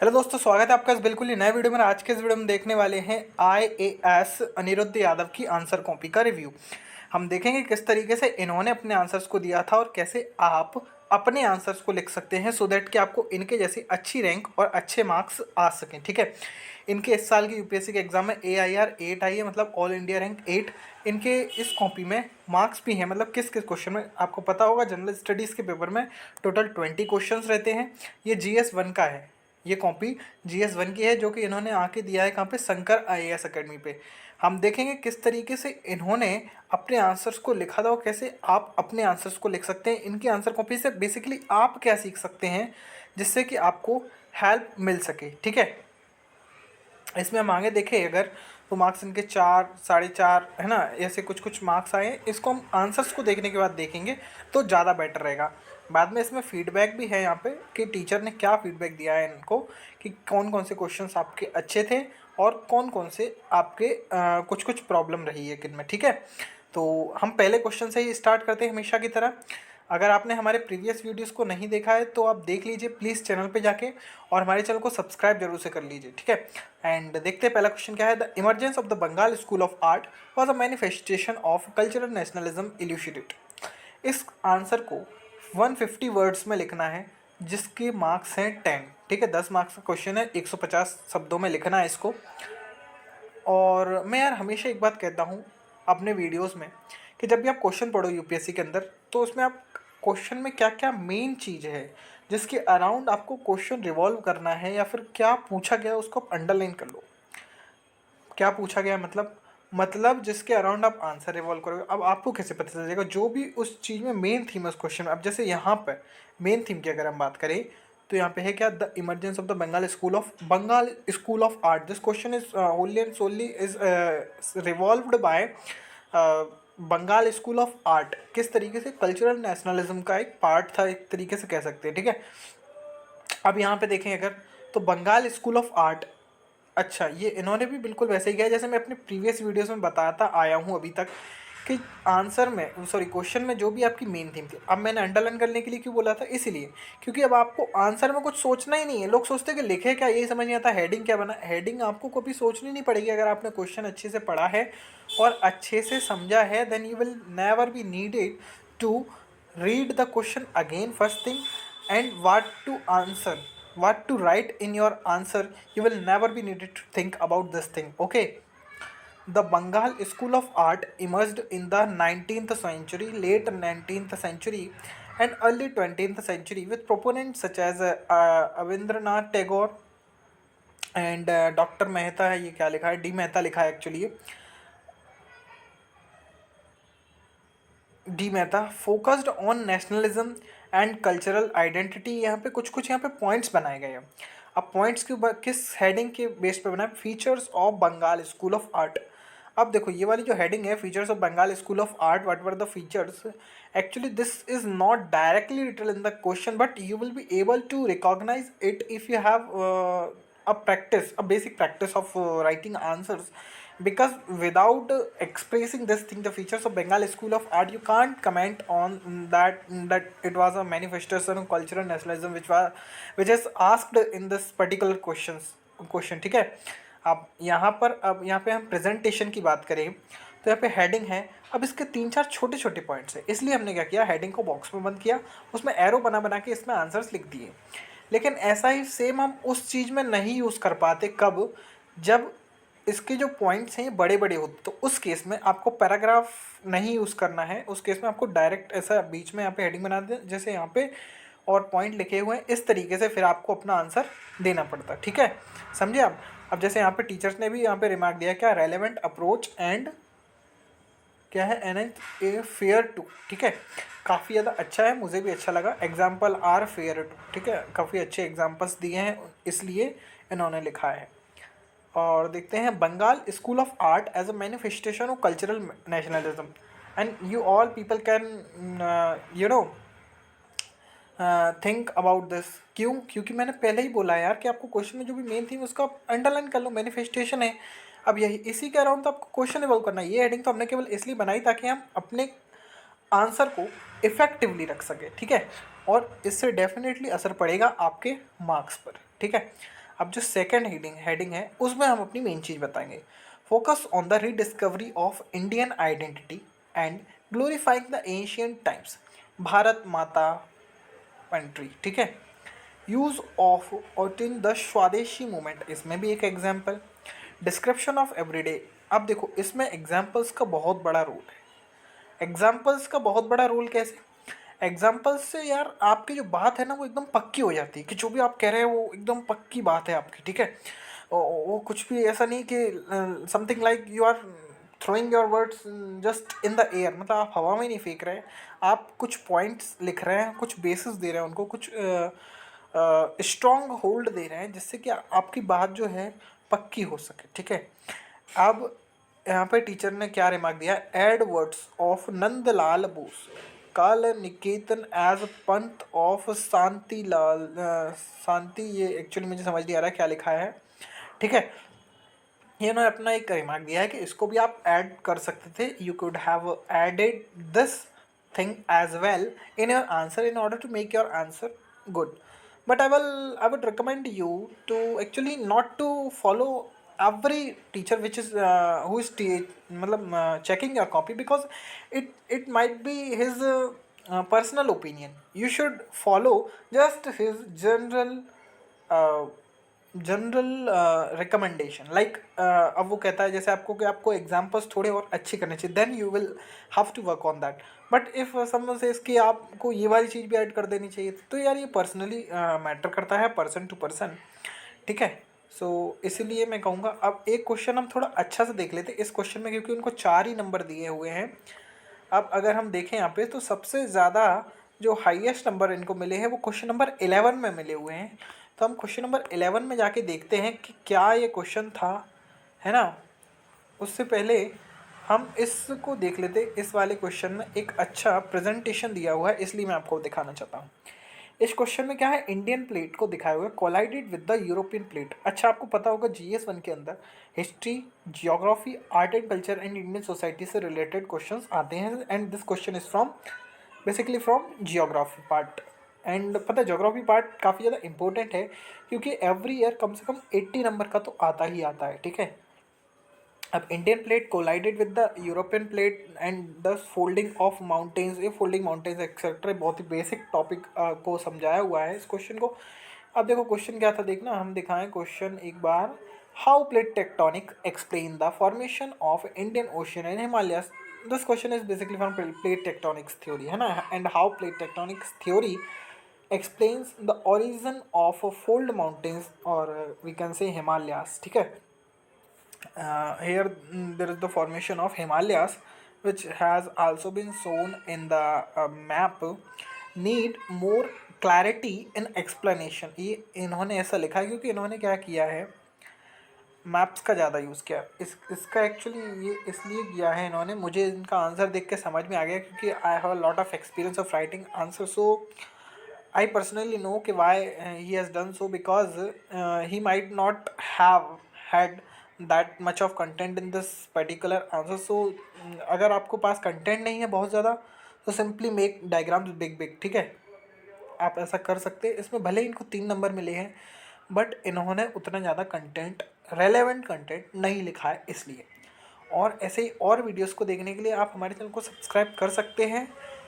Hello दोस्तों, स्वागत है आपका इस बिल्कुल ही नए वीडियो में। आज के इस वीडियो में देखने वाले हैं आईएएस अनिरुद्ध यादव की आंसर कॉपी का रिव्यू। हम देखेंगे किस तरीके से इन्होंने अपने आंसर्स को दिया था और कैसे आप अपने आंसर्स को लिख सकते हैं सो दैट कि आपको इनके जैसी अच्छी रैंक और अच्छे मार्क्स आ सकें। ठीक है, इनके इस साल की यूपीएससी के एग्जाम में AIR 8 आई है, मतलब ऑल इंडिया रैंक 8। इनके इस कॉपी में मार्क्स भी हैं, मतलब किस किस क्वेश्चन में आपको पता होगा। जनरल स्टडीज़ के पेपर में टोटल 20 क्वेश्चंस रहते हैं। ये GS1 का है, ये कॉपी GS1 की है, जो कि इन्होंने आके दिया है कहाँ पे, शंकर IAS अकेडमी पे। हम देखेंगे किस तरीके से इन्होंने अपने आंसर्स को लिखा था और कैसे आप अपने आंसर्स को लिख सकते हैं। इनकी आंसर कॉपी से बेसिकली आप क्या सीख सकते हैं जिससे कि आपको हेल्प मिल सके। ठीक है, इसमें हम आगे देखें अगर तो मार्क्स इनके 4, 4.5 है ना, ऐसे कुछ कुछ मार्क्स आए। इसको हम आंसर्स को देखने के बाद देखेंगे तो ज़्यादा बेटर रहेगा। बाद में इसमें फीडबैक भी है यहाँ पे कि टीचर ने क्या फीडबैक दिया है इनको, कि कौन कौन से क्वेश्चंस आपके अच्छे थे और कौन कौन से आपके कुछ कुछ प्रॉब्लम रही है किन में। ठीक है, तो हम पहले क्वेश्चन से ही स्टार्ट करते हैं हमेशा की तरह। अगर आपने हमारे प्रीवियस वीडियोस को नहीं देखा है तो आप देख लीजिए प्लीज़ चैनल पे जाके, और हमारे चैनल को सब्सक्राइब जरूर से कर लीजिए। ठीक है, एंड देखते हैं पहला क्वेश्चन क्या है। The emergence of the Bengal school of art was a manifestation of cultural nationalism elucidate. इस आंसर को 150 वर्ड्स में लिखना है, जिसके मार्क्स हैं 10। ठीक है, 10 मार्क्स का क्वेश्चन है, 150 शब्दों में लिखना है इसको। और मैं यार हमेशा एक बात कहता हूँ अपने वीडियोस में कि जब भी आप क्वेश्चन पढ़ो यूपीएससी के अंदर, तो उसमें आप क्वेश्चन में क्या क्या मेन चीज़ है जिसके अराउंड आपको क्वेश्चन रिवॉल्व करना है, या फिर क्या पूछा गया उसको आप अंडरलाइन कर लो। क्या पूछा गया मतलब जिसके अराउंड आप आंसर रिवॉल्व करोगे। अब आपको कैसे पता चल जाएगा जो भी उस चीज़ में मेन थीम है उस क्वेश्चन में। अब जैसे यहाँ पर मेन थीम की अगर हम बात करें तो यहाँ पे है क्या, the emergence of the Bengal school of art. This question is wholly and solely is revolved by Bengal school of art. किस तरीके से कल्चरल नेशनलिज्म का एक पार्ट था, एक तरीके से कह सकते हैं। ठीक है, अब यहाँ पे देखें अगर तो बंगाल स्कूल ऑफ आर्ट, अच्छा ये इन्होंने भी बिल्कुल वैसे ही किया है जैसे मैं अपने प्रीवियस वीडियोस में बताता आया हूँ अभी तक, कि आंसर में सॉरी क्वेश्चन में जो भी आपकी मेन थीम थी। अब मैंने अंडरलाइन करने के लिए क्यों बोला था, इसीलिए क्योंकि अब आपको आंसर में कुछ सोचना ही नहीं है। लोग सोचते हैं कि लिखे क्या, यही समझ नहीं आता हेडिंग क्या बना। हेडिंग आपको कभी सोचनी नहीं पड़ेगी अगर आपने क्वेश्चन अच्छे से पढ़ा है और अच्छे से समझा है। Then you will never be needed to read the question again first thing, and what to write in your answer. You will never be needed to think about this thing. Okay, the Bengal school of art emerged in the 19th century, late 19th century and early 20th century, with proponents such as Avindranath Tagore and doctor Mehta है, ये क्या लिखा है, D Mehta लिखा है actually, D Mehta focused on nationalism and cultural identity. यहाँ पे कुछ कुछ यहाँ पे पॉइंट्स बनाए गए हैं। अब पॉइंट्स के ऊपर किस हेडिंग के बेस पे बनाए, features of Bengal school of art. अब देखो ये वाली जो हेडिंग है, features of Bengal school of art, what were the features, actually this is not directly written in the question, but you will be able to recognise it if you have a basic practice of writing answers. Because without expressing this thing, the features of Bengal school of art, you can't comment on that it was a manifestation of cultural nationalism which is asked in this particular question। ठीक है, अब यहाँ पे हम presentation की बात करें तो यहाँ पे हेडिंग है। अब इसके 3-4 छोटे छोटे पॉइंट्स है, इसलिए हमने क्या किया, हेडिंग को बॉक्स में बंद किया, उसमें एरो बना बना के इसमें आंसर्स लिख दिए। लेकिन ऐसा ही सेम हम उस चीज़ में नहीं यूज़ कर पाते, कब, जब इसके जो पॉइंट्स हैं ये बड़े बड़े होते, तो उस केस में आपको पैराग्राफ नहीं यूज़ करना है। उस केस में आपको डायरेक्ट ऐसा बीच में यहाँ पे हेडिंग बना दें जैसे यहाँ पे, और पॉइंट लिखे हुए हैं इस तरीके से, फिर आपको अपना आंसर देना पड़ता। ठीक है, समझे आप। अब जैसे यहाँ पे टीचर्स ने भी यहाँ पे रिमार्क दिया क्या, रेलेवेंट अप्रोच एंड क्या है, एन ए फेयर टू। ठीक है, काफ़ी ज़्यादा अच्छा है, मुझे भी अच्छा लगा। एग्जाम्पल आर फेयर टू, ठीक है, काफ़ी अच्छे एग्जाम्पल्स दिए हैं इसलिए इन्होंने लिखा है। और देखते हैं Bengal school of art as a manifestation of cultural nationalism, and you all people can you know think about this. क्यों, क्योंकि मैंने पहले ही बोला है यार कि आपको क्वेश्चन में जो भी मेन थी उसका अंडरलाइन कर लो, मैनिफेस्टेशन है। अब यही इसी के अराउंड तो आपको क्वेश्चन इवॉल्व करना है। ये हेडिंग तो हमने केवल इसलिए बनाई ताकि हम अपने आंसर को इफेक्टिवली रख सके। ठीक है, और इससे डेफिनेटली असर पड़ेगा आपके मार्क्स पर। ठीक है, अब जो सेकंड हेडिंग है उसमें हम अपनी मेन चीज़ बताएंगे। Focus on the rediscovery of Indian identity and glorifying the ancient times, Bharat माता कंट्री, ठीक है। यूज ऑफ ऑटिन द स्वदेशी मूवमेंट, इसमें भी एक एग्जाम्पल। डिस्क्रिप्शन ऑफ एवरीडे, अब देखो इसमें एग्जाम्पल्स का बहुत बड़ा रोल है। एग्जाम्पल्स का बहुत बड़ा रोल कैसे? एग्जाम्पल्स से यार आपकी जो बात है ना वो एकदम पक्की हो जाती है, कि जो भी आप कह रहे हैं वो एकदम पक्की बात है आपकी, ठीक है। वो कुछ भी ऐसा नहीं कि something like you are throwing your words just in the air, मतलब आप हवा में नहीं फेंक रहे हैं, आप कुछ पॉइंट्स लिख रहे हैं, कुछ बेसिस दे रहे हैं उनको, कुछ स्ट्रॉन्ग होल्ड दे रहे हैं जिससे कि आपकी बात जो है पक्की हो सके, ठीक है। अब यहाँ पे टीचर ने क्या रिमार्क दिया, add words of Nandalal Bose काल निकेतन एज पंत ऑफ शांति लाल शांति, ये एक्चुअली मुझे समझ नहीं आ रहा है क्या लिखा है, ठीक है। ये उन्होंने अपना एक रिमार्क दिया है कि इसको भी आप ऐड कर सकते थे, you could have added this thing as well in your answer in order to make your answer good, but I would recommend you to actually not to follow every teacher which is who is मतलब checking your copy, because it might be his personal opinion. You should follow just his general recommendation, like अब वो कहता है जैसे आपको कि आपको examples थोड़े और अच्छे करने चाहिए, then you will have to work on that. But if someone says कि आपको ये वाली चीज़ भी ऐड कर देनी चाहिए, तो यार ये पर्सनली मैटर करता है, पर्सन टू पर्सन, ठीक है। सो इसीलिए मैं कहूँगा अब एक क्वेश्चन हम थोड़ा अच्छा से देख लेते हैं इस क्वेश्चन में, क्योंकि उनको 4 ही नंबर दिए हुए हैं। अब अगर हम देखें यहाँ पे तो सबसे ज़्यादा जो हाईएस्ट नंबर इनको मिले हैं वो क्वेश्चन नंबर 11 में मिले हुए हैं। तो हम क्वेश्चन नंबर 11 में जाके देखते हैं कि क्या ये क्वेश्चन था, है ना। उससे पहले हम इसको देख लेते। इस वाले क्वेश्चन में एक अच्छा प्रेजेंटेशन दिया हुआ है, इसलिए मैं आपको दिखाना चाहता हूँ। इस क्वेश्चन में क्या है, इंडियन प्लेट को दिखाया हुआ है collided with the European plate. अच्छा आपको पता होगा GS1 के अंदर history, geography, art and culture and Indian society से रिलेटेड क्वेश्चंस आते हैं, and this question is from basically from geography part. And पता है ज्योग्राफी पार्ट काफ़ी ज़्यादा इंपॉर्टेंट है, क्योंकि एवरी ईयर कम से कम 80 नंबर का तो आता ही आता है, ठीक है। अब Indian plate collided with the European plate and the folding of mountains, ये फोल्डिंग माउंटेन्स एक्सेट्रा, बहुत ही बेसिक टॉपिक को समझाया हुआ है इस क्वेश्चन को। अब देखो क्वेश्चन क्या था, देखना हम दिखाएं क्वेश्चन एक बार। How plate tectonic explain the formation of Indian Ocean and Himalayas, this question is basically from plate tectonics theory, है ना। And how plate tectonics theory explains the origin of fold mountains, or we can say Himalayas, ठीक है। Here there is the formation of Himalayas which has also been shown in the map, need more clarity in explanation। ये इन्होंने ऐसा लिखा है क्योंकि इन्होंने क्या किया है, मैप्स का ज़्यादा यूज़ किया। इसका एक्चुअली ये इसलिए किया है इन्होंने, मुझे इनका आंसर देख के समझ में आ गया, क्योंकि I have a lot of experience of writing answer, so I personally know कि why he has done so, because he might not have had that much of content in this particular answer. So अगर आपको पास content नहीं है बहुत ज़्यादा, तो simply make diagrams big big, ठीक है। आप ऐसा कर सकते हैं। इसमें भले इनको 3 नंबर मिले हैं, बट इन्होंने उतना ज़्यादा कंटेंट, रेलेवेंट कंटेंट नहीं लिखा है इसलिए। और ऐसे ही और वीडियोस को देखने के लिए आप हमारे चैनल को सब्सक्राइब कर सकते हैं,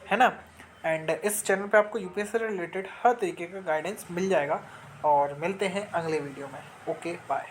है ना। एंड इस चैनल पे आपको यूपीएससी से रिलेटेड हर तरीके का गाइडेंस मिल जाएगा, और मिलते हैं अगले वीडियो में। Okay bye.